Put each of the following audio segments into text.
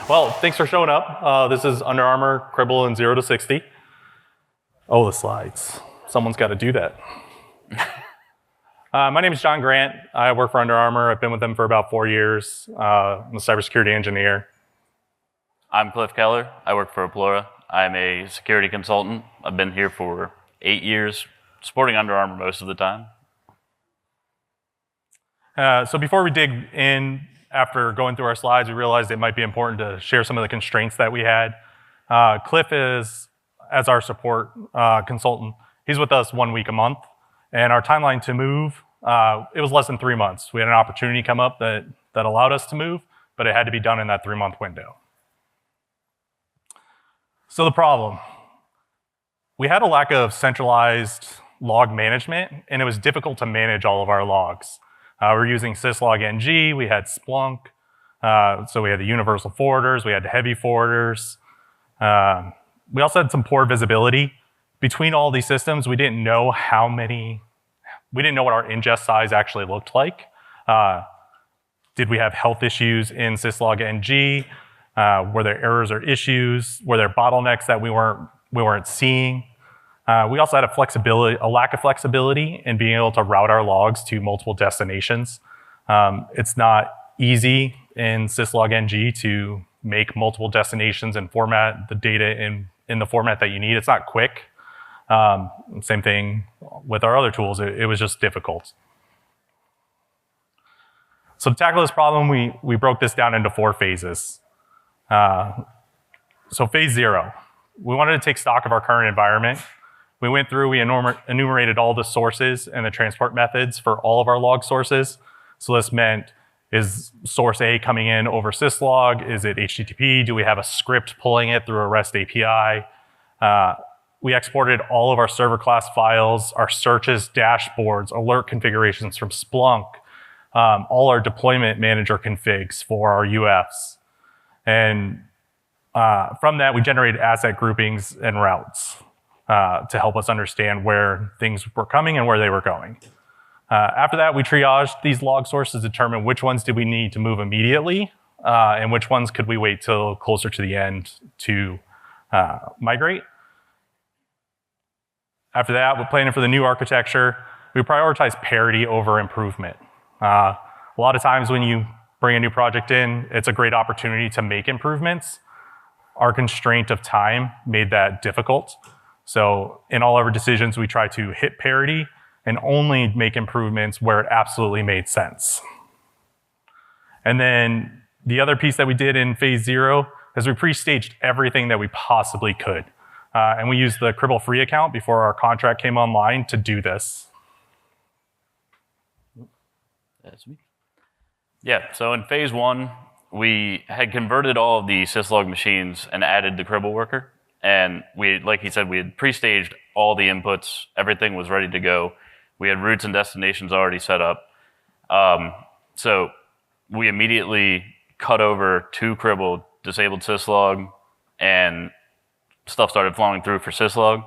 Well, thanks for showing up. This is Under Armour Cribl in 0 to 60. Oh, the slides. Someone's got to do that. My name is John Grant. I work for Under Armour. I've been with them for about 4 years. I'm a cybersecurity engineer. I'm Cliff Keller. I work for Aplora. I'm a security consultant. I've been here for 8 years, supporting Under Armour most of the time. So before we dig in, after going through our slides, we realized it might be important to share some of the constraints that we had. Cliff is, as our support consultant, he's with us 1 week a month. And our timeline to move, it was less than 3 months. We had an opportunity come up that allowed us to move, but it had to be done in that 3-month window. So the problem, we had a lack of centralized log management, and it was difficult to manage all of our logs. We're using syslog-ng, we had Splunk, so we had the universal forwarders, we had the heavy forwarders. We also had some poor visibility. Between all these systems, we didn't know what our ingest size actually looked like. Did we have health issues in syslog-ng? Were there errors or issues? Were there bottlenecks that we weren't seeing? We also had a lack of flexibility in being able to route our logs to multiple destinations. It's not easy in syslog-ng to make multiple destinations and format the data in the format that you need. It's not quick. Same thing with our other tools. It was just difficult. So to tackle this problem, we broke this down into 4 phases. So phase 0, we wanted to take stock of our current environment. We went through, we enumerated all the sources and the transport methods for all of our log sources. So this meant, is source A coming in over syslog? Is it HTTP? Do we have a script pulling it through a REST API? We exported all of our server class files, our searches, dashboards, alert configurations from Splunk, all our deployment manager configs for our UFs. And from that, we generated asset groupings and routes to help us understand where things were coming and where they were going. After that, we triaged these log sources to determine which ones did we need to move immediately and which ones could we wait till closer to the end to migrate. After that, we're planning for the new architecture. We prioritize parity over improvement. A lot of times when you bring a new project in, it's a great opportunity to make improvements. Our constraint of time made that difficult. So in all of our decisions, we try to hit parity and only make improvements where it absolutely made sense. And then the other piece that we did in phase 0 is we pre-staged everything that we possibly could. And we used the Cribl free account before our contract came online to do this. That's me. Yeah, so in phase 1, we had converted all of the syslog machines and added the Cribl worker. And like he said, we had pre-staged all the inputs. Everything was ready to go. We had routes and destinations already set up. So we immediately cut over to Cribl, disabled syslog, and stuff started flowing through for syslog.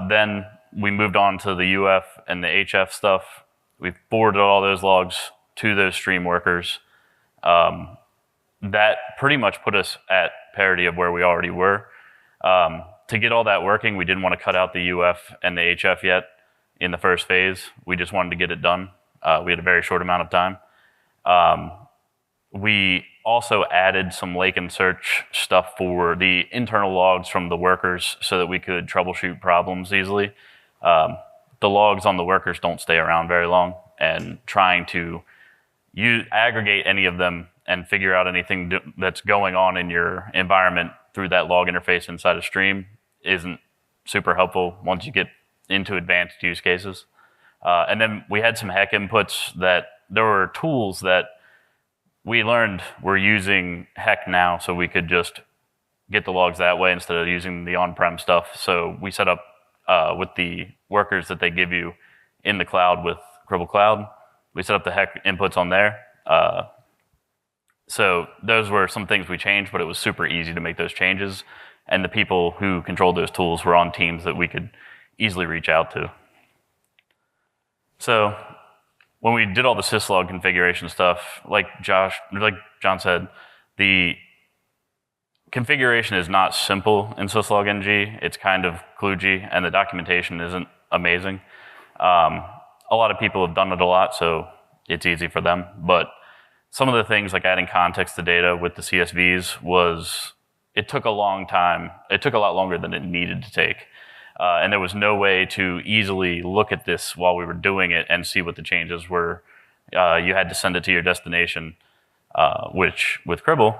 Then we moved on to the UF and the HF stuff. We forwarded all those logs to those stream workers. That pretty much put us at parity of where we already were. To get all that working, we didn't want to cut out the UF and the HF yet in the first phase. We just wanted to get it done. We had a very short amount of time. We also added some lake and search stuff for the internal logs from the workers so that we could troubleshoot problems easily. The logs on the workers don't stay around very long, and trying to aggregate any of them and figure out anything that's going on in your environment through that log interface inside of Stream isn't super helpful once you get into advanced use cases. And then we had some hack inputs that there were tools that we learned we're using heck now, so we could just get the logs that way instead of using the on-prem stuff. So we set up with the workers that they give you in the cloud with Cribl Cloud. We set up the heck inputs on there. So those were some things we changed, but it was super easy to make those changes. And the people who controlled those tools were on teams that we could easily reach out to. So when we did all the syslog configuration stuff, like John said, The configuration is not simple in syslog-ng. It's kind of kludgy, and the documentation isn't amazing. A lot of people have done it a lot, so it's easy for them. But some of the things like adding context to data with the CSVs it took a long time. It took a lot longer than it needed to take. And there was no way to easily look at this while we were doing it and see what the changes were. You had to send it to your destination, which with Cribl,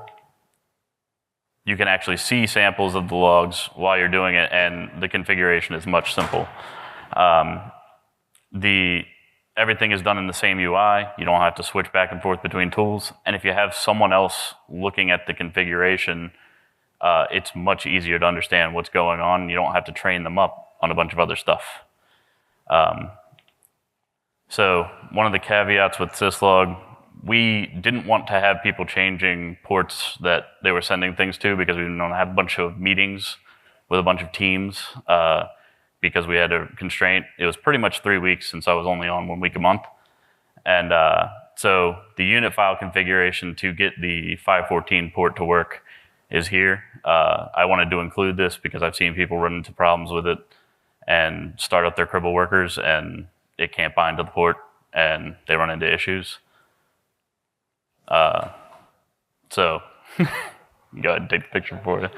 you can actually see samples of the logs while you're doing it, and the configuration is much simple. Everything is done in the same UI. You don't have to switch back and forth between tools. And if you have someone else looking at the configuration, it's much easier to understand what's going on. You don't have to train them up on a bunch of other stuff. So one of the caveats with syslog, we didn't want to have people changing ports that they were sending things to, because we didn't want to have a bunch of meetings with a bunch of teams, because we had a constraint. It was pretty much 3 weeks since I was only on 1 week a month. And so the unit file configuration to get the 514 port to work is here. I wanted to include this because I've seen people run into problems with it and start up their Cribl workers, and it can't bind to the port, and they run into issues. So go ahead and take the picture for you.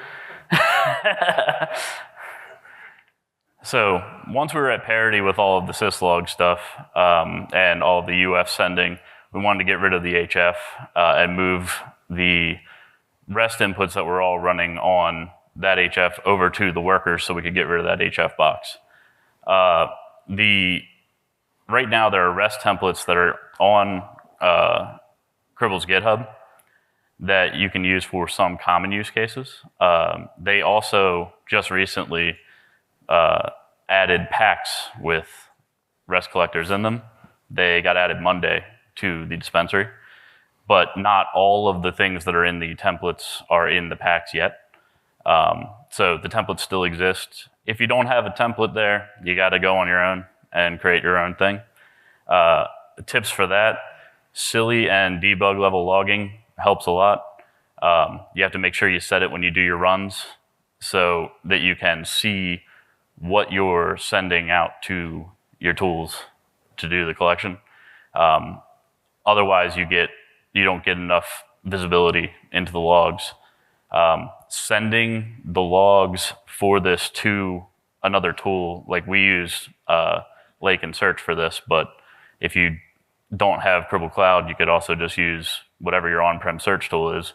So once we were at parity with all of the syslog stuff and all of the UF sending, we wanted to get rid of the HF and move the REST inputs that were all running on that HF over to the workers so we could get rid of that HF box. Right now there are REST templates that are on Cribl's GitHub that you can use for some common use cases. They also just recently added packs with REST collectors in them. They got added Monday to the dispensary, but not all of the things that are in the templates are in the packs yet. So the templates still exist. If you don't have a template there, you got to go on your own and create your own thing. Tips for that: SILI and debug level logging helps a lot. You have to make sure you set it when you do your runs so that you can see what you're sending out to your tools to do the collection. Otherwise, you don't get enough visibility into the logs. Sending the logs for this to another tool, like we use Lake and Search for this, but if you don't have Cribl Cloud, you could also just use whatever your on-prem search tool is.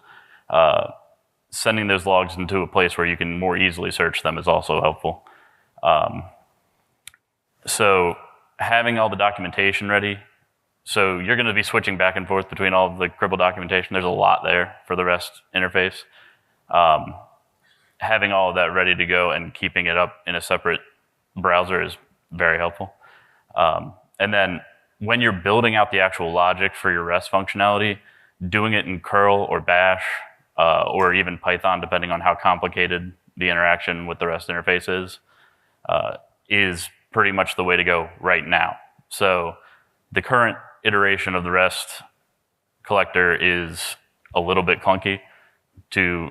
Sending those logs into a place where you can more easily search them is also helpful. So having all the documentation ready, so you're going to be switching back and forth between all of the Cribl documentation. There's a lot there for the REST interface. Having all of that ready to go and keeping it up in a separate browser is very helpful. And then when you're building out the actual logic for your REST functionality, doing it in curl or bash or even Python, depending on how complicated the interaction with the REST interface is pretty much the way to go right now. So the current iteration of the REST collector is a little bit clunky to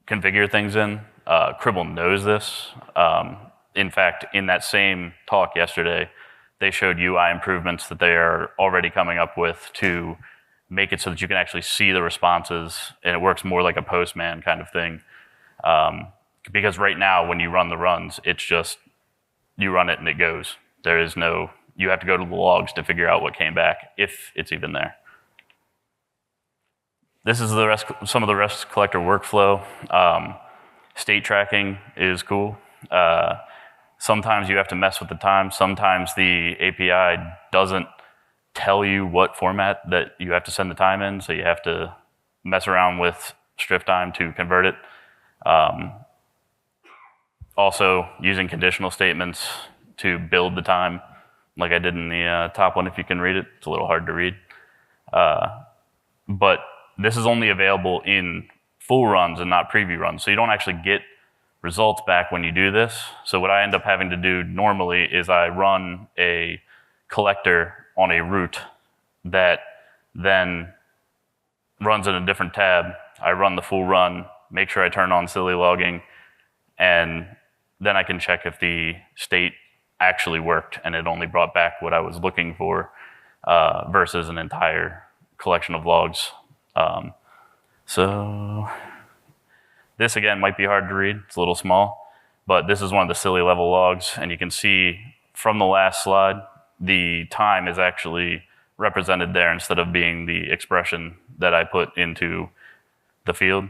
configure things in. Cribl knows this. In fact, in that same talk yesterday, they showed UI improvements that they are already coming up with to make it so that you can actually see the responses, and it works more like a Postman kind of thing. Because right now, when you run the runs, it's just, you run it and it goes. There is no, you have to go to the logs to figure out what came back, if it's even there. This is the REST, some of the REST collector workflow. State tracking is cool. Sometimes you have to mess with the time. Sometimes the API doesn't tell you what format that you have to send the time in, so you have to mess around with strip time to convert it. Also, using conditional statements to build the time, like I did in the top one, if you can read it. It's a little hard to read. But this is only available in full runs and not preview runs, so you don't actually get results back when you do this. So what I end up having to do normally is I run a collector on a route that then runs in a different tab. I run the full run, make sure I turn on syslog-ng, and then I can check if the state actually worked and it only brought back what I was looking for versus an entire collection of logs. So this, again, might be hard to read. It's a little small, but this is one of the silly level logs, and you can see from the last slide, the time is actually represented there instead of being the expression that I put into the field.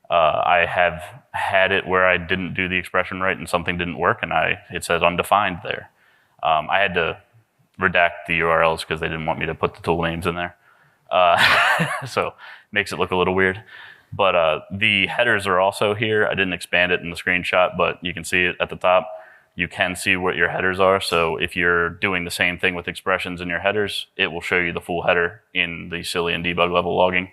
I have had it where I didn't do the expression right and something didn't work, and it says undefined there. I had to redact the URLs because they didn't want me to put the tool names in there. So makes it look a little weird. But the headers are also here. I didn't expand it in the screenshot, but you can see it at the top. You can see what your headers are. So if you're doing the same thing with expressions in your headers, it will show you the full header in the silly and debug level logging.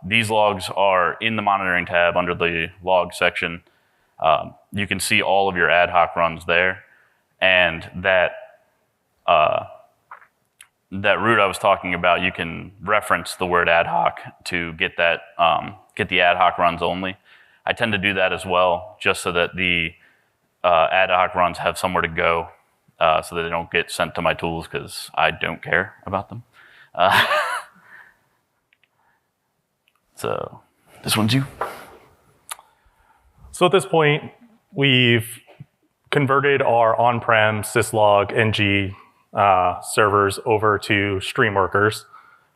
These logs are in the monitoring tab under the log section. You can see all of your ad hoc runs there. And that route I was talking about, you can reference the word ad hoc to get that, get the ad hoc runs only. I tend to do that as well, just so that the ad hoc runs have somewhere to go, so that they don't get sent to my tools, because I don't care about them. So this one's you. So at this point, we've converted our on-prem syslog-ng servers over to stream workers.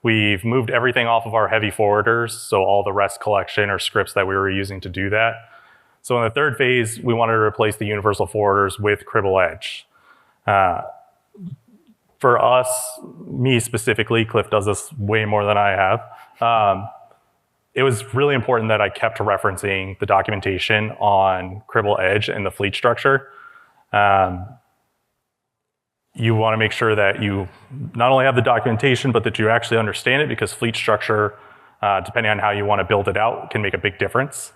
We've moved everything off of our heavy forwarders, so all the REST collection or scripts that we were using to do that. So in the third phase, we wanted to replace the universal forwarders with Cribl Edge. For us, me specifically, Cliff does this way more than I have, it was really important that I kept referencing the documentation on Cribl Edge and the fleet structure. You want to make sure that you not only have the documentation, but that you actually understand it, because fleet structure, depending on how you want to build it out, can make a big difference.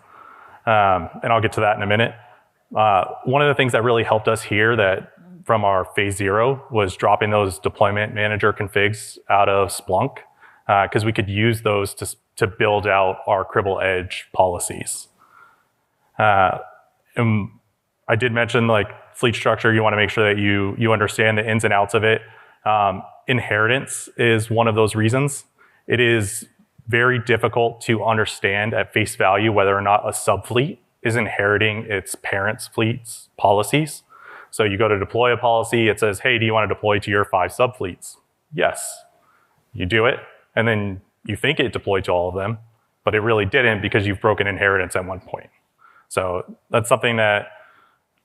And I'll get to that in a minute. One of the things that really helped us here that from our phase 0 was dropping those deployment manager configs out of Splunk, because we could use those to build out our Cribl Edge policies. And I did mention like fleet structure, you want to make sure that you understand the ins and outs of it. Inheritance is one of those reasons. It is very difficult to understand at face value whether or not a subfleet is inheriting its parent's fleet's policies. So you go to deploy a policy, it says, hey, do you want to deploy to your 5 subfleets? Yes. You do it, and then you think it deployed to all of them, but it really didn't, because you've broken inheritance at one point. So that's something that,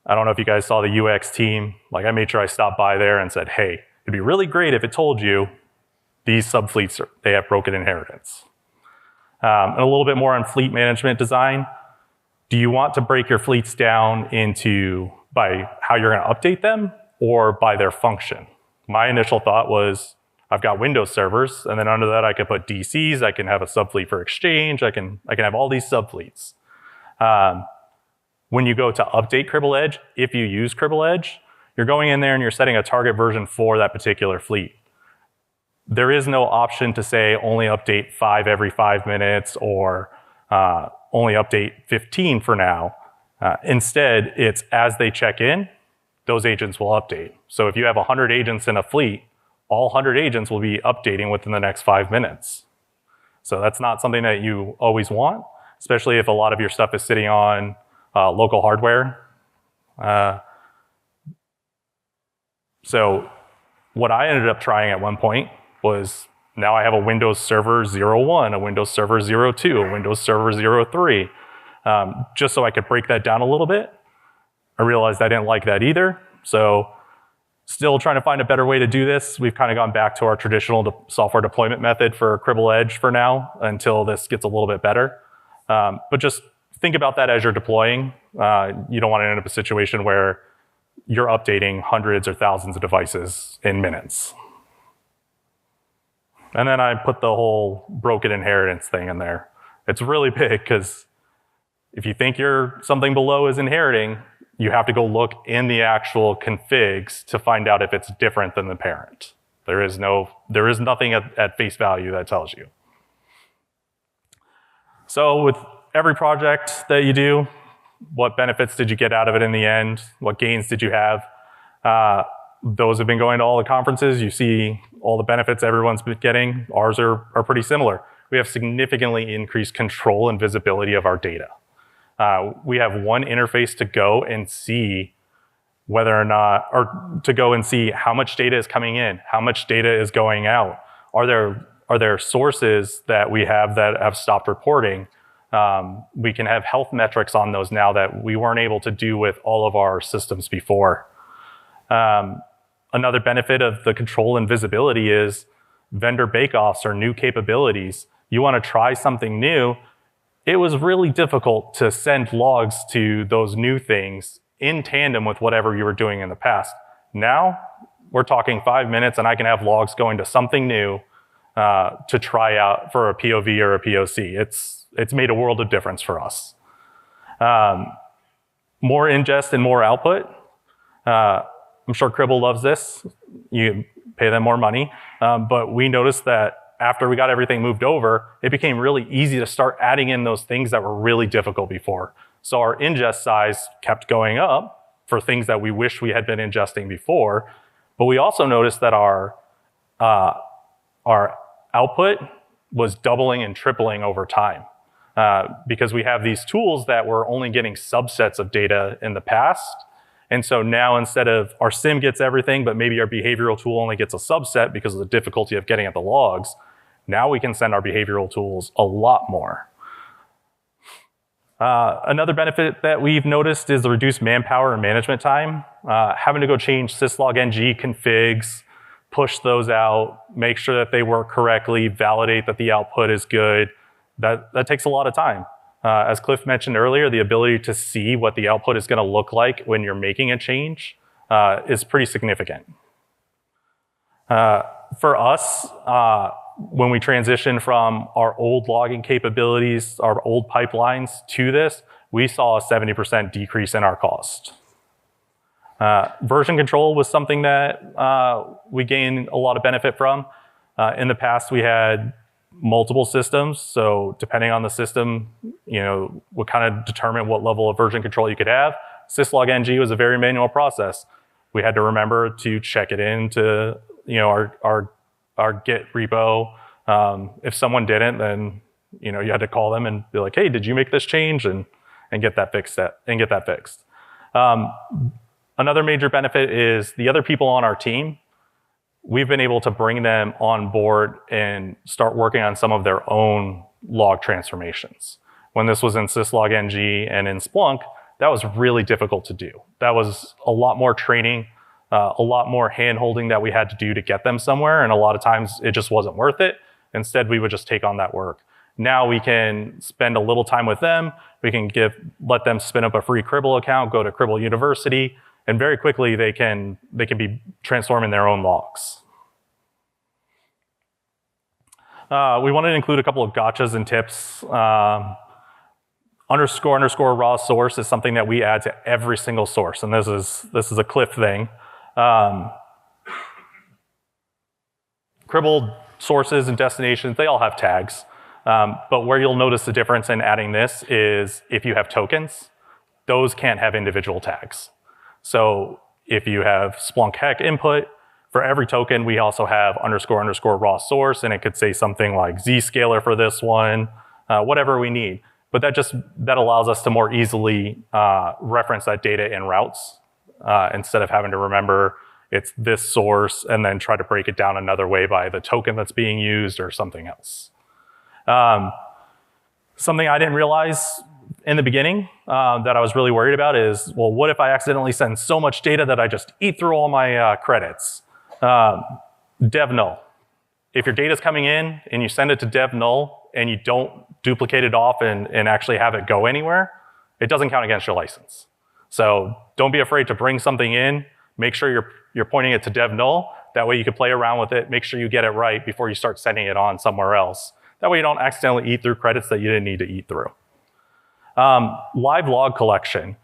I don't know if you guys saw the UX team, like I made sure I stopped by there and said, hey, it'd be really great if it told you these subfleets, they have broken inheritance. And a little bit more on fleet management design. Do you want to break your fleets down into by how you're going to update them or by their function? My initial thought was, I've got Windows servers, and then under that I can put DCs, I can have a subfleet for Exchange, I can have all these subfleets. When you go to update Cribl Edge, if you use Cribl Edge, you're going in there and you're setting a target version for that particular fleet. There is no option to say only update 5 every 5 minutes or only update 15 for now. Instead, it's as they check in, those agents will update. So if you have 100 agents in a fleet, all 100 agents will be updating within the next 5 minutes. So that's not something that you always want, especially if a lot of your stuff is sitting on local hardware. So what I ended up trying at one point was, now I have a Windows Server 01, a Windows Server 02, a Windows Server 03, just so I could break that down a little bit. I realized I didn't like that either, so still trying to find a better way to do this. We've kind of gone back to our traditional software deployment method for Cribl Edge for now, until this gets a little bit better. But just think about that as you're deploying. You don't want to end up in a situation where you're updating hundreds or thousands of devices in minutes. And then I put the whole broken inheritance thing in there. It's really big, because if you think something below is inheriting, you have to go look in the actual configs to find out if it's different than the parent. There is nothing at face value that tells you. So with every project that you do, what benefits did you get out of it in the end? What gains did you have? Those have been going to all the conferences. You see all the benefits everyone's been getting. Ours are pretty similar. We have significantly increased control and visibility of our data. We have one interface to go and see whether or not, or to go and see how much data is coming in, how much data is going out. Are there sources that we have that have stopped reporting? We can have health metrics on those now that we weren't able to do with all of our systems before. Another benefit of the control and visibility is vendor bake-offs or new capabilities. You want to try something new. It was really difficult to send logs to those new things in tandem with whatever you were doing in the past. Now, we're talking 5 minutes and I can have logs going to something new to try out for a POV or a POC. It's made a world of difference for us. More ingest and more output. I'm sure Cribl loves this. You pay them more money. But we noticed that after we got everything moved over, it became really easy to start adding in those things that were really difficult before. So our ingest size kept going up for things that we wish we had been ingesting before. But we also noticed that our output was doubling and tripling over time. Because we have these tools that were only getting subsets of data in the past. And so now instead of our SIEM gets everything, but maybe our behavioral tool only gets a subset because of the difficulty of getting at the logs, now we can send our behavioral tools a lot more. Another benefit that we've noticed is the reduced manpower and management time. Having to go change syslog-ng configs, push those out, make sure that they work correctly, validate that the output is good. That takes a lot of time. As Cliff mentioned earlier, the ability to see what the output is going to look like when you're making a change is pretty significant. For us, when we transitioned from our old logging capabilities, our old pipelines to this, we saw a 70% decrease in our cost. Version control was something that we gained a lot of benefit from. In the past, we had multiple systems, so depending on the system, would kind of determine what level of version control you could have. syslog-ng was a very manual process. We had to remember to check it into our Git repo. If someone didn't, then you had to call them and be like, "Hey, did you make this change?" and get that fixed. Another major benefit is the other people on our team. We've been able to bring them on board and start working on some of their own log transformations. When this was in syslog-ng and in Splunk, that was really difficult to do. That was a lot more training, a lot more hand-holding that we had to do to get them somewhere, and a lot of times it just wasn't worth it. Instead, we would just take on that work. Now we can spend a little time with them. We can let them spin up a free Cribl account, go to Cribl University, and very quickly they can be transforming their own logs. We wanted to include a couple of gotchas and tips. __ raw source is something that we add to every single source, and this is a Cliff thing. Cribl sources and destinations, they all have tags. But where you'll notice the difference in adding this is if you have tokens, those can't have individual tags. So if you have Splunk heck input, for every token, we also have __ raw source, and it could say something like Zscaler for this one, whatever we need. But that allows us to more easily reference that data in routes instead of having to remember it's this source and then try to break it down another way by the token that's being used or something else. Something I didn't realize in the beginning that I was really worried about is, well, what if I accidentally send so much data that I just eat through all my credits? Dev null. If your data's coming in and you send it to dev null and you don't duplicate it off and actually have it go anywhere, it doesn't count against your license. So don't be afraid to bring something in. Make sure you're pointing it to dev null. That way you can play around with it. Make sure you get it right before you start sending it on somewhere else. That way you don't accidentally eat through credits that you didn't need to eat through. Live log collection.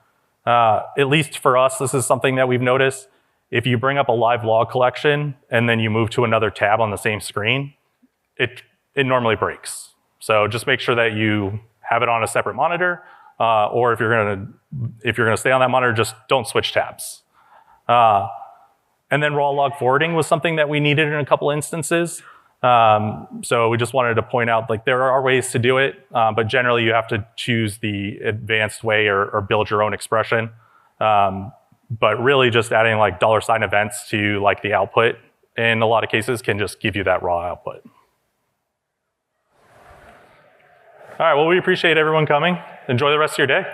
At least for us, this is something that we've noticed. If you bring up a live log collection and then you move to another tab on the same screen, it normally breaks. So just make sure that you have it on a separate monitor, or if you're gonna stay on that monitor, just don't switch tabs. And then raw log forwarding was something that we needed in a couple instances. So we just wanted to point out, like, there are ways to do it, but generally you have to choose the advanced way or build your own expression. But really just adding like $ events to like the output in a lot of cases can just give you that raw output. All right, well, we appreciate everyone coming. Enjoy the rest of your day.